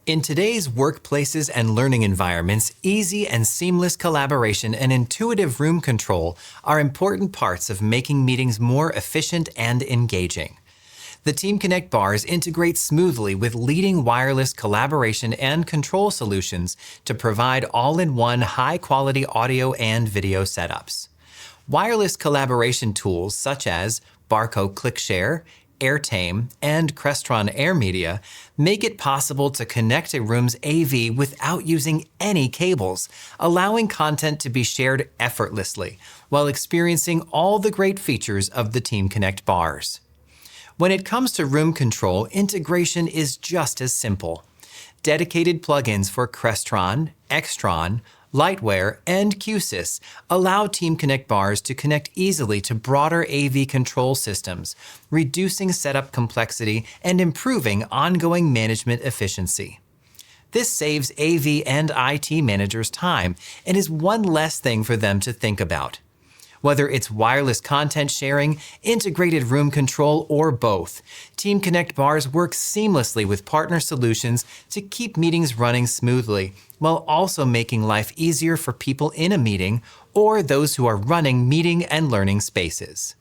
In today's workplaces and learning environments, easy and seamless collaboration and intuitive room control are important parts of making meetings more efficient and engaging. The TeamConnect bars integrate smoothly with leading wireless collaboration and control solutions to provide all-in-one high-quality audio and video setups. Wireless collaboration tools such as Barco ClickShare, Airtame, and Crestron AirMedia make it possible to connect a room's AV without using any cables, allowing content to be shared effortlessly while experiencing all the great features of the TeamConnect bars. When it comes to room control, integration is just as simple. Dedicated plugins for Crestron, Extron, Lightware, and Q-SYS allow TeamConnect bars to connect easily to broader AV control systems, reducing setup complexity and improving ongoing management efficiency. This saves AV and IT managers time and is one less thing for them to think about. Whether it's wireless content sharing, integrated room control, or both, TeamConnect bars work seamlessly with partner solutions to keep meetings running smoothly, while also making life easier for people in a meeting or those who are running meeting and learning spaces.